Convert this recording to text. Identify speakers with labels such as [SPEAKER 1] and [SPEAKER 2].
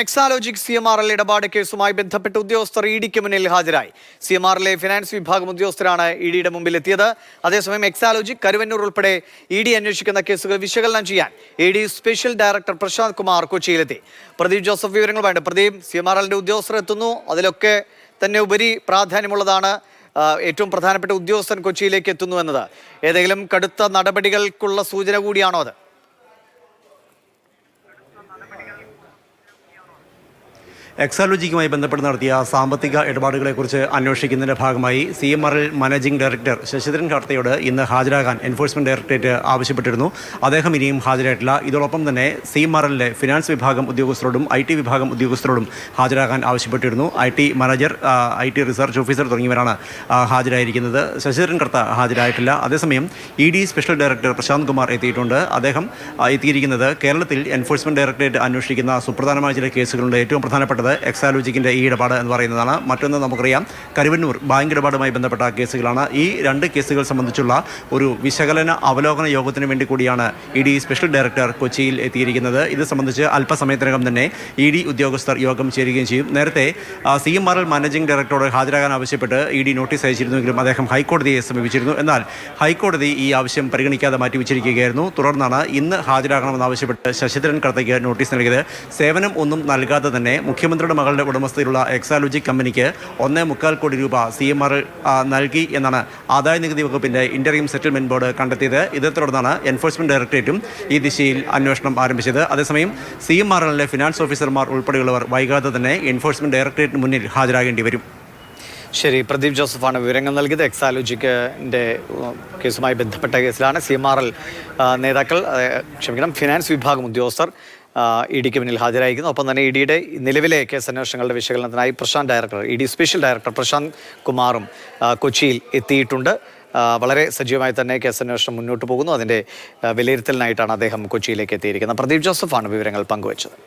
[SPEAKER 1] Exalogic CMRL ഇടപാട് കേസുമായി ബന്ധപ്പെട്ട് ഉദ്യോഗസ്ഥർ ഇഡിക്ക് മുന്നിൽ ഹാജരായി. CMRLലെ ഫിനാൻസ് വിഭാഗം ഉദ്യോഗസ്ഥരാണ് ഇഡിയുടെ മുമ്പിൽ എത്തിയത്. അതേസമയം എക്സാലോജിക്, കരുവന്നൂർ ഉൾപ്പെടെ ഇഡി അന്വേഷിക്കുന്ന കേസുകൾ വിശകലനം ചെയ്യാൻ ED special director Prashant Kumar കൊച്ചിയിലെത്തി. പ്രദീപ് ജോസഫ് വിവരങ്ങളുമായിട്ട്. പ്രദീപ്, CMRLന്റെ ഉദ്യോഗസ്ഥർ എത്തുന്നു. അതിലൊക്കെ തന്നെ ഉപരി പ്രാധാന്യമുള്ളതാണ് ഏറ്റവും പ്രധാനപ്പെട്ട ഉദ്യോഗസ്ഥൻ കൊച്ചിയിലേക്ക് എത്തുന്നു എന്നത്. ഏതെങ്കിലും കടുത്ത നടപടികൾക്കുള്ള സൂചന കൂടിയാണോ അത്?
[SPEAKER 2] എക്സാലോജിക്കുമായി ബന്ധപ്പെട്ട് നടത്തിയ സാമ്പത്തിക ഇടപാടുകളെക്കുറിച്ച് അന്വേഷിക്കുന്നതിൻ്റെ ഭാഗമായി CMRL മാനേജിംഗ് ഡയറക്ടർ ശശിധരൻ കാർത്തയോട് ഇന്ന് ഹാജരാകാൻ എൻഫോഴ്സ്മെന്റ് ഡയറക്ടറേറ്റ് ആവശ്യപ്പെട്ടിരുന്നു. അദ്ദേഹം ഇനിയും ഹാജരായിട്ടില്ല. ഇതോടൊപ്പം തന്നെ CMRLലെ ഫിനാൻസ് വിഭാഗം ഉദ്യോഗസ്ഥരോടും IT വിഭാഗം ഉദ്യോഗസ്ഥരോടും ഹാജരാകാൻ ആവശ്യപ്പെട്ടിരുന്നു. IT manager, IT research officer തുടങ്ങിയവരാണ് ഹാജരായിരിക്കുന്നത്. ശശിധരൻ കർത്ത ഹാജരായിട്ടില്ല. അതേസമയം ED special director Prashant Kumar എത്തിയിട്ടുണ്ട്. അദ്ദേഹം എത്തിയിരിക്കുന്നത് കേരളത്തിൽ എൻഫോഴ്സ്മെന്റ് ഡയറക്ടറേറ്റ് അന്വേഷിക്കുന്ന സുപ്രധാനമായ ചില കേസുകളുണ്ട്. ഏറ്റവും പ്രധാനപ്പെട്ട എക്സാലോജിക്കിന്റെ ഈ ഇടപാട് എന്ന് പറയുന്നതാണ്. മറ്റൊന്ന് നമുക്കറിയാം, കരുവന്നൂർ ബാങ്ക് ഇടപാടുമായി ബന്ധപ്പെട്ട കേസുകളാണ്. ഈ രണ്ട് കേസുകൾ സംബന്ധിച്ചുള്ള ഒരു വിശകലന അവലോകന യോഗത്തിന് വേണ്ടി കൂടിയാണ് ED സ്പെഷ്യൽ ഡയറക്ടർ കൊച്ചിയിൽ എത്തിയിരിക്കുന്നത്. ഇത് സംബന്ധിച്ച് അല്പസമയത്തിനകം തന്നെ ED ഉദ്യോഗസ്ഥർ യോഗം ചേരുകയും ചെയ്യും. നേരത്തെ CMRL മാനേജിംഗ് ഡയറക്ടറോട് ഹാജരാകാൻ ആവശ്യപ്പെട്ട് ED നോട്ടീസ് അയച്ചിരുന്നുവെങ്കിലും അദ്ദേഹം ഹൈക്കോടതിയെ സമീപിച്ചിരുന്നു. എന്നാൽ ഹൈക്കോടതി ഈ ആവശ്യം പരിഗണിക്കാതെ മാറ്റിവെച്ചിരിക്കുകയായിരുന്നു. തുടർന്നാണ് ഇന്ന് ഹാജരാകണമെന്നാവശ്യപ്പെട്ട് ശശിധരൻ കർത്തയ്ക്ക് നോട്ടീസ് നൽകിയത്. സേവനം ഒന്നും നൽകാതെ തന്നെ മുഖ്യമന്ത്രിയുടെ മകളുടെ ഉടമസ്ഥയിലുള്ള എക്സാലോജിക് കമ്പനിക്ക് 1.25 കോടി രൂപ CMRL നൽകി എന്നാണ് ആദായ നികുതി വകുപ്പിന്റെ ഇന്ററിം സെറ്റിൽമെന്റ് ബോർഡ് കണ്ടെത്തിയത്. ഇതേ തുടർന്നാണ് എൻഫോഴ്സ്മെന്റ് ഡയറക്ടറേറ്റും ഈ ദിശയിൽ അന്വേഷണം ആരംഭിച്ചത്. അതേസമയം CMRLലെ ഫിനാൻസ് ഓഫീസർമാർ ഉൾപ്പെടെയുള്ളവർ വൈകാതെ തന്നെ എൻഫോഴ്സ്മെന്റ് ഡയറക്ടറേറ്റിന് മുന്നിൽ ഹാജരാകേണ്ടി വരും.
[SPEAKER 1] ശരി, പ്രദീപ് ജോസഫാണ് വിവരങ്ങൾ നൽകിയത്. എക്സാലോജിക്കിന്റെ കേസുമായി ബന്ധപ്പെട്ട കേസിലാണ് CMRL നേതാക്കൾ, ഫിനാൻസ് വിഭാഗം ഉദ്യോഗസ്ഥർ ഇഡിക്ക് മുന്നിൽ ഹാജരായിരിക്കുന്നു. ഒപ്പം തന്നെ ഇഡിയുടെ നിലവിലെ കേസ് അന്വേഷണങ്ങളുടെ വിശകലനത്തിനായി ED സ്പെഷ്യൽ ഡയറക്ടർ പ്രശാന്ത് കുമാറും കൊച്ചിയിൽ എത്തിയിട്ടുണ്ട്. വളരെ സജീവമായി തന്നെ കേസ് അന്വേഷണം മുന്നോട്ട് പോകുന്നു. അതിൻ്റെ വിലയിരുത്തലിനായിട്ടാണ് അദ്ദേഹം കൊച്ചിയിലേക്ക് എത്തിയിരിക്കുന്നത്. പ്രദീപ് ജോസഫാണ് വിവരങ്ങൾ പങ്കുവച്ചത്.